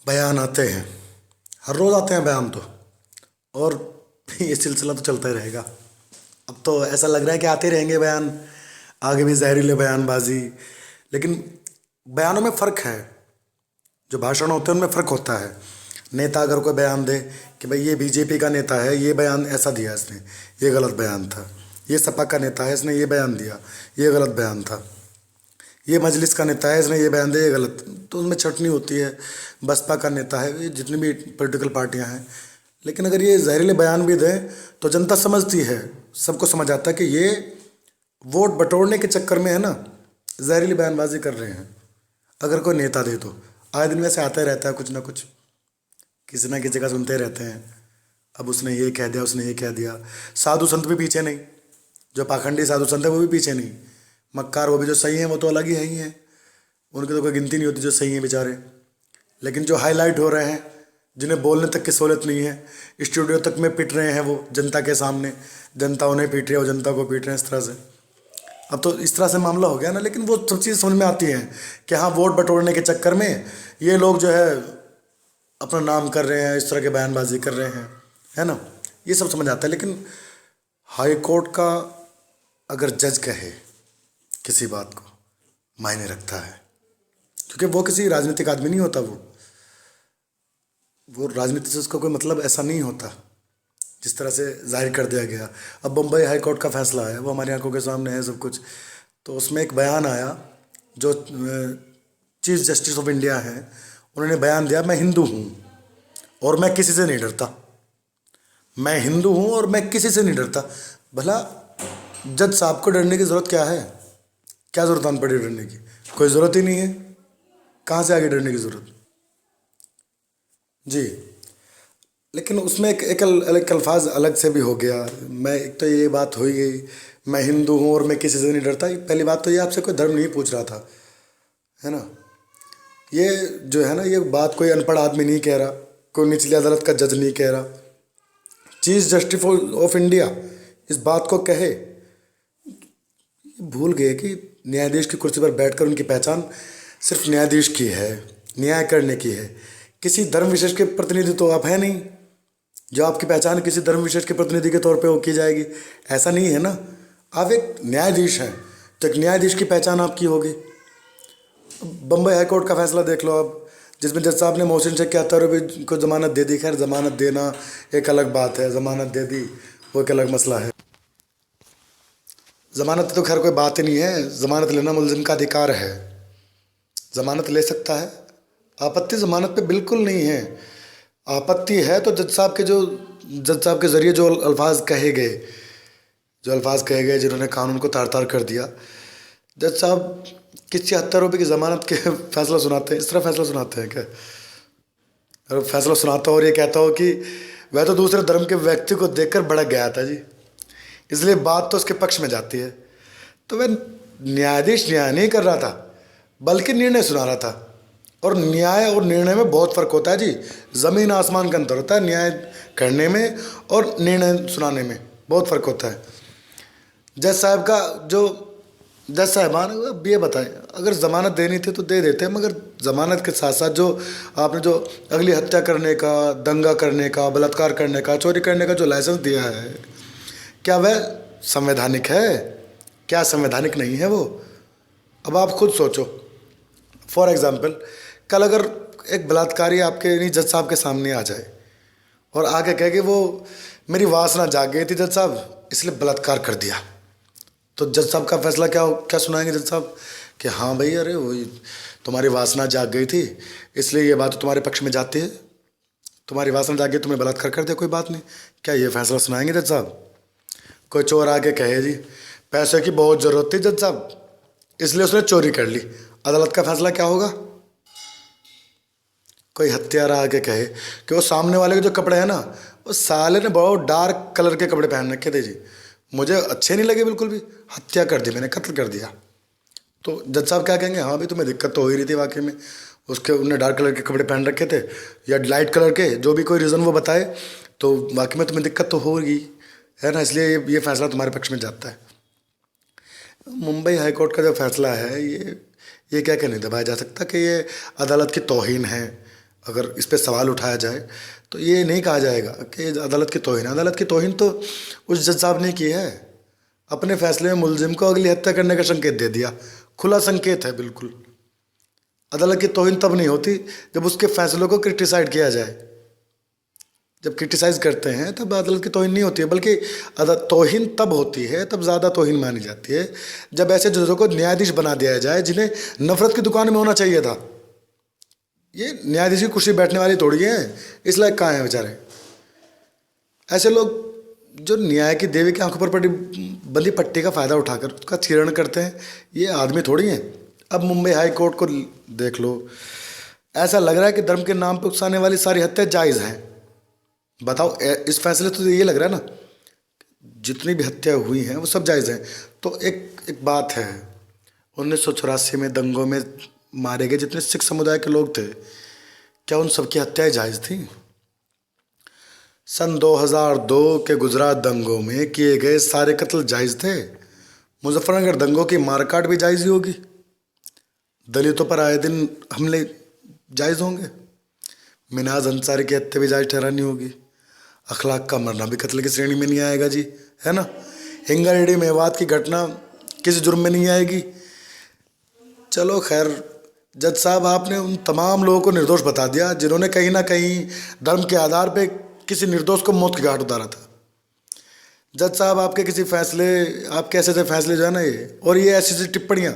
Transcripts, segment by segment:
बयान आते हैं, हर रोज़ आते हैं बयान तो। और ये सिलसिला तो चलता ही रहेगा। अब तो ऐसा लग रहा है कि आते रहेंगे बयान, आगे भी जहरीले बयानबाजी। लेकिन बयानों में फ़र्क है, जो भाषण होते हैं उनमें फ़र्क होता है। नेता अगर कोई बयान दे कि भाई ये बीजेपी का नेता है, ये बयान ऐसा दिया इसने, ये गलत बयान था। ये सपा का नेता है, इसने ये बयान दिया, ये गलत बयान था। ये मजलिस का नेता है, इसने ये बयान दिया, ये गलत, तो उनमें छटनी होती है। बसपा का नेता है, ये जितनी भी पॉलिटिकल पार्टियां हैं। लेकिन अगर ये जहरीले बयान भी दें तो जनता समझती है, सबको समझ आता है कि ये वोट बटोरने के चक्कर में है ना, जहरीली बयानबाजी कर रहे हैं। अगर कोई नेता दे तो आए दिन वैसे आता ही रहता है कुछ ना कुछ, किसी ना किसी का सुनते रहते हैं। अब उसने ये कह दिया, उसने ये कह दिया। साधु संत भी पीछे नहीं, जो पाखंडी साधु संत है वो भी पीछे नहीं। मक्कार वो भी जो सही हैं वो तो अलग ही हैं, उनकी तो कोई गिनती नहीं होती जो सही हैं बेचारे। लेकिन जो हाईलाइट हो रहे हैं, जिन्हें बोलने तक की सहूलत नहीं है, स्टूडियो तक में पिट रहे हैं वो जनता के सामने, जनता उन्हें पीट रही है, वो जनता को पीट रहे हैं इस तरह से। अब तो इस तरह से मामला हो गया ना। लेकिन वो सब चीज़ समझ में आती है कि हाँ, वोट बटोरने के चक्कर में ये लोग जो है अपना नाम कर रहे हैं, इस तरह के बयानबाजी कर रहे हैं, है ना। ये सब समझ आता है। लेकिन हाई कोर्ट का अगर जज कहे किसी बात को, मायने रखता है, क्योंकि वो किसी राजनीतिक आदमी नहीं होता। वो राजनीति से उसका कोई मतलब ऐसा नहीं होता जिस तरह से जाहिर कर दिया गया। अब बम्बई हाई कोर्ट का फैसला है, वो हमारी आंखों के सामने है सब कुछ। तो उसमें एक बयान आया, जो चीफ जस्टिस ऑफ इंडिया हैं, उन्होंने बयान दिया, मैं हिंदू हूँ और मैं किसी से नहीं डरता। मैं हिंदू हूँ और मैं किसी से नहीं डरता। भला जज साहब को डरने की ज़रूरत क्या है? क्या ज़रूरत आन पड़ी डरने की? कोई ज़रूरत ही नहीं है। कहाँ से आगे डरने की ज़रूरत? जी। लेकिन उसमें एक अल्फाज अलग से भी हो गया। मैं, एक तो ये बात हो ही गई, मैं हिंदू हूँ और मैं किसी से नहीं डरता। पहली बात तो ये आपसे कोई धर्म नहीं पूछ रहा था, है ना। ये जो है ना, ये बात कोई अनपढ़ आदमी नहीं कह रहा, कोई निचली अदालत का जज नहीं कह रहा। चीफ जस्टिस ऑफ इंडिया इस बात को कहे। भूल गए कि न्यायाधीश की कुर्सी पर बैठकर उनकी पहचान सिर्फ न्यायाधीश की है, न्याय करने की है। किसी धर्म विशेष के प्रतिनिधि तो आप हैं नहीं, जो आपकी पहचान किसी धर्म विशेष के प्रतिनिधि के तौर पे वो की जाएगी, ऐसा नहीं है ना। आप एक न्यायाधीश हैं, तो एक न्यायाधीश की पहचान आपकी होगी। बम्बई हाई कोर्ट का फैसला देख लो अब, जिसमें जज साहब ने मोहसिन शेख के 70 को जमानत दे दी। खैर, जमानत देना एक अलग बात है, जमानत दे दी वो एक अलग मसला है। जमानत तो खैर कोई बात ही नहीं है, जमानत लेना मुलजिम का अधिकार है, जमानत ले सकता है। आपत्ति जमानत पे बिल्कुल नहीं है। आपत्ति है तो जज साहब के ज़रिए जो अल्फाज कहे गए, जिन्होंने कानून को तार तार कर दिया। जज साहब किस 76 रुपये की ज़मानत के फैसला सुनाते हैं, इस तरह फैसला सुनाते हैं क्या? और फैसला सुनाता हो और ये कहता हो कि वह तो दूसरे धर्म के व्यक्ति को देखकर भड़क गया था जी, इसलिए बात तो उसके पक्ष में जाती है। तो वह न्यायाधीश न्याय नहीं कर रहा था, बल्कि निर्णय सुना रहा था। और न्याय और निर्णय में बहुत फ़र्क होता है जी, ज़मीन आसमान का अंतर होता है। न्याय करने में और निर्णय सुनाने में बहुत फ़र्क होता है। जज साहबान, अब ये बताएं, अगर ज़मानत देनी थी तो दे देते, मगर ज़मानत के साथ साथ जो आपने जो अगली हत्या करने का, दंगा करने का, बलात्कार करने का, चोरी करने का जो लाइसेंस दिया है, क्या वह संवैधानिक है? क्या संवैधानिक नहीं है वो? अब आप खुद सोचो। फॉर एग्ज़ाम्पल, कल अगर एक बलात्कारी आपके नहीं जज साहब के सामने आ जाए और आके कहे कि वो मेरी वासना जाग गई थी जज साहब, इसलिए बलात्कार कर दिया, तो जज साहब का फैसला क्या क्या सुनाएंगे जज साहब? कि हाँ भाई, अरे वही तुम्हारी वासना जाग गई थी, इसलिए ये बात तो तुम्हारे पक्ष में जाती है। तुम्हारी वासना जाग गई, तुम्हें बलात्कार कर दिया, कोई बात नहीं। क्या ये फैसला सुनाएंगे जज साहब? कोई चोर आके कहे जी पैसे की बहुत ज़रूरत थी जज साहब, इसलिए उसने चोरी कर ली, अदालत का फैसला क्या होगा? कोई हत्यारा आके कहे कि वो सामने वाले के जो कपड़े हैं ना, वो साले ने बहुत डार्क कलर के कपड़े पहन रखे थे जी, मुझे अच्छे नहीं लगे बिल्कुल भी, हत्या कर दी, मैंने कत्ल कर दिया। तो जज साहब क्या कहेंगे? हाँ भाई, तुम्हें दिक्कत तो हो ही रही थी वाकई में, उसके उन्होंने डार्क कलर के कपड़े पहन रखे थे या लाइट कलर के, जो भी कोई रीज़न वो बताए, तो वाकई में तुम्हें दिक्कत तो होगी, है ना, इसलिए ये फैसला तुम्हारे पक्ष में जाता है। मुंबई हाई कोर्ट का जो फैसला है, ये क्या क्या नहीं दबाया जा सकता कि ये अदालत की तौहीन है अगर इस पे सवाल उठाया जाए तो ये नहीं कहा जाएगा कि अदालत की तौहीन है। अदालत की तौहीन तो उस जज साहब ने की है, अपने फैसले में मुलजिम को अगली हत्या करने का संकेत दे दिया, खुला संकेत है बिल्कुल। अदालत की तौहीन तब नहीं होती जब उसके फैसलों को क्रिटिसाइड किया जाए। जब क्रिटिसाइज करते हैं तब अदालत की तौहीन नहीं होती है, बल्कि तौहीन तब होती है, तब ज़्यादा तौहीन मानी जाती है जब ऐसे जजों को न्यायाधीश बना दिया जाए जिन्हें नफरत की दुकान में होना चाहिए था। ये न्यायाधीश की कुर्सी बैठने वाली थोड़ी है, इस लायक कहाँ हैं बेचारे। ऐसे लोग जो न्याय की देवी की आंखों पर पड़ी बंदी पट्टी का फ़ायदा उठाकर उसका चीरण करते हैं, ये आदमी थोड़ी हैं। अब मुंबई हाई कोर्ट को देख लो, ऐसा लग रहा है कि धर्म के नाम पर उकसाने वाली सारी हत्या जायज़ हैं। बताओ, इस फैसले तो ये लग रहा है ना, जितनी भी हत्या हुई हैं वो सब जायज़ हैं। तो एक बात है, 1984 में दंगों में मारे गए जितने सिख समुदाय के लोग थे, क्या उन सबकी हत्याएं जायज़ थी? सन 2002 के गुजरात दंगों में किए गए सारे कत्ल जायज़ थे? मुजफ्फरनगर दंगों की मारकाट भी जायज़ ही होगी? दलितों पर आए दिन हमले जायज़ होंगे? मिनाज अंसारी की हत्या भी जायज़ ठहरानी होगी? अखलाक का मरना भी कत्ल की श्रेणी में नहीं आएगा जी, है ना? हिंगारेड्डी मेवात की घटना किसी जुर्म में नहीं आएगी? चलो खैर, जज साहब आपने उन तमाम लोगों को निर्दोष बता दिया जिन्होंने कहीं ना कहीं धर्म के आधार पे किसी निर्दोष को मौत की घाट उतारा था। जज साहब आपके किसी फैसले, आपके ऐसे ऐसे फैसले जो है ना ये, और ये ऐसी ऐसी टिप्पणियाँ,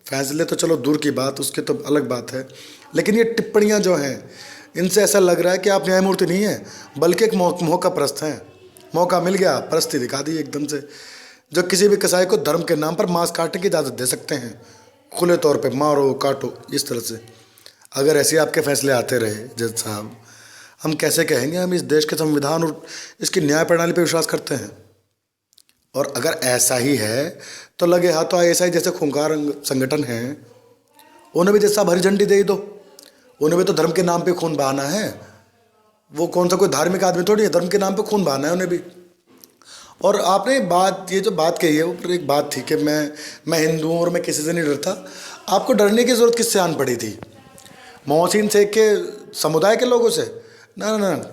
फैसले तो चलो दूर की बात, उसकी तो अलग बात है, लेकिन ये टिप्पणियाँ जो हैं इनसे ऐसा लग रहा है कि आप न्यायमूर्ति नहीं हैं बल्कि एक मौका परस्त हैं। मौका मिल गया, परस्ती दिखा दी एकदम से, जो किसी भी कसाई को धर्म के नाम पर मांस काटने की इजाज़त दे सकते हैं, खुले तौर पे मारो काटो इस तरह से। अगर ऐसे आपके फैसले आते रहे जज साहब, हम कैसे कहेंगे हम इस देश के संविधान और इसकी न्याय प्रणाली पर विश्वास करते हैं? और अगर ऐसा ही है तो लगे हाथ तो आईएसआई जैसे खूंखार संगठन हैं, उन्हें भी जज साहब हरी झंडी दे ही दो। उन्हें भी तो धर्म के नाम पे खून बहाना है, वो कौन सा कोई धार्मिक आदमी थोड़ी है, धर्म के नाम पे खून बहाना है उन्हें भी। और आपने बात, ये जो बात कही है वो एक बात थी कि मैं हिंदू हूँ और मैं किसी से नहीं डरता। आपको डरने की ज़रूरत किससे आन पड़ी थी? मोहसिन शेख के समुदाय के लोगों से? ना ना ना,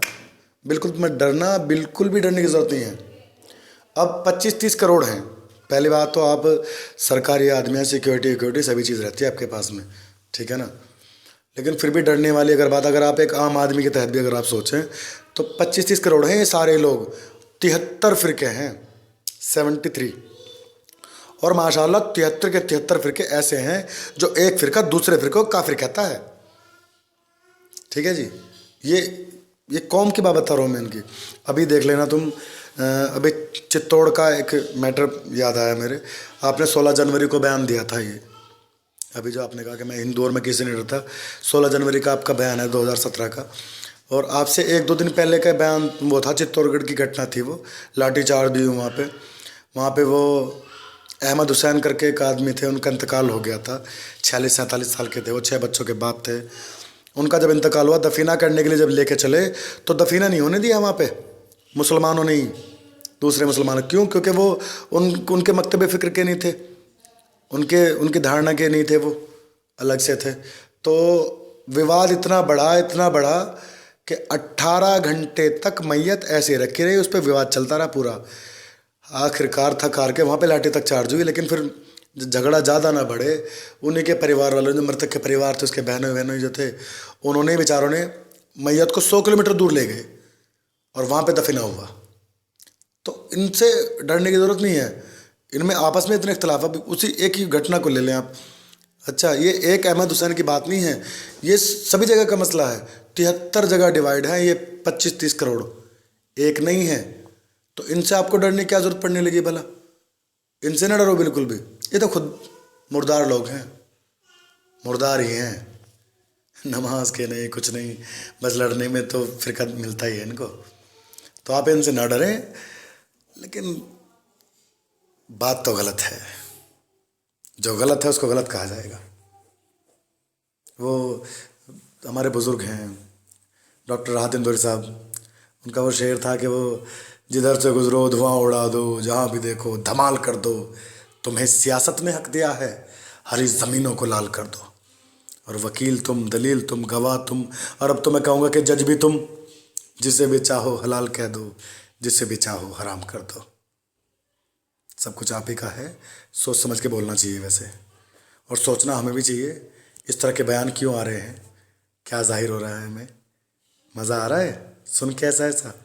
बिल्कुल मैं डरना, बिल्कुल भी डरने की ज़रूरत नहीं है। अब 25-30 करोड़ हैं। पहली बात तो आप सरकारी आदमी हैं, सिक्योरिटी सभी चीज़ रहती है आपके पास में, ठीक है ना? लेकिन फिर भी डरने वाली अगर आप एक आम आदमी के तहत भी अगर आप सोचें तो 25-30 करोड़ हैं ये सारे लोग, 73 फ़िरके हैं, 73। और माशाल्लाह 73 के 73 फ़िरके ऐसे हैं जो एक फ़िरका दूसरे फ़िरके को काफिर कहता है, ठीक है जी। ये कौम की बात बता रहा हूँ मैं इनकी। अभी देख लेना तुम, अभी चित्तौड़ का एक मैटर याद आया मेरे। आपने 16 जनवरी को बयान दिया था, ये अभी जो आपने कहा कि मैं हिंदू और मैं किसी नहीं डरता, 16 जनवरी का आपका बयान है 2017 का। और आपसे 1-2 दिन पहले का बयान वो था, चित्तौड़गढ़ की घटना थी, वो लाठीचार्ज भी हुआ वहाँ पे वो अहमद हुसैन करके एक आदमी थे, उनका इंतकाल हो गया था, 46-47 साल के थे वो, 6 बच्चों के बाप थे। उनका जब इंतकाल हुआ, दफीना करने के लिए जब लेके चले तो दफीना नहीं होने दिया वहाँ पे मुसलमानों ने ही, दूसरे मुसलमानों। क्यों? क्योंकि वो उनके मकतब फ़िक्र के नहीं थे, उनकी धारणा के नहीं थे, वो अलग से थे। तो विवाद इतना बड़ा कि 18 घंटे तक मैयत ऐसे रखी रही, उस पर विवाद चलता रहा पूरा। आखिरकार थक हार के वहाँ पे लाठी तक चार्ज हुई, लेकिन फिर झगड़ा ज़्यादा ना बढ़े, उन्हीं के परिवार वालों, जो मृतक के परिवार थे, उसके बहनों जो थे, उन्होंने बेचारों ने मैयत को 100 किलोमीटर दूर ले गए और वहाँ पे दफना हुआ। तो इनसे डरने की ज़रूरत नहीं है, इनमें आपस में इतने इख्तलाफ। अब उसी एक ही घटना को ले लें आप, अच्छा ये एक अहमद हुसैन की बात नहीं है, ये सभी जगह का मसला है। 73 जगह डिवाइड है, ये 25-30 करोड़ एक नहीं है। तो इनसे आपको डरने की क्या ज़रूरत पड़ने लगी भला? इनसे ना डरो बिल्कुल भी, ये तो खुद मुर्दार लोग हैं, मुर्दार ही हैं, नमाज के नहीं कुछ नहीं, बस लड़ने में तो फ़िरका मिलता ही है इनको। तो आप इनसे ना डरें, लेकिन बात तो गलत है, जो गलत है उसको गलत कहा जाएगा। वो हमारे बुज़ुर्ग हैं डॉक्टर राहत इंदौरी साहब, उनका वो शेर था कि वो जिधर से गुजरो धुआं उड़ा दो, जहाँ भी देखो धमाल कर दो, तुम्हें सियासत ने हक दिया है, हरी ज़मीनों को लाल कर दो। और वकील तुम, दलील तुम, गवाह तुम, और अब तो मैं कहूँगा कि जज भी तुम। जिसे भी चाहो हलाल कह दो, जिसे भी चाहो हराम कर दो। सब कुछ आप ही का है। सोच समझ के बोलना चाहिए वैसे, और सोचना हमें भी चाहिए। इस तरह के बयान क्यों आ रहे हैं, क्या जाहिर हो रहा है हमें, मज़ा आ रहा है सुन के ऐसा ऐसा।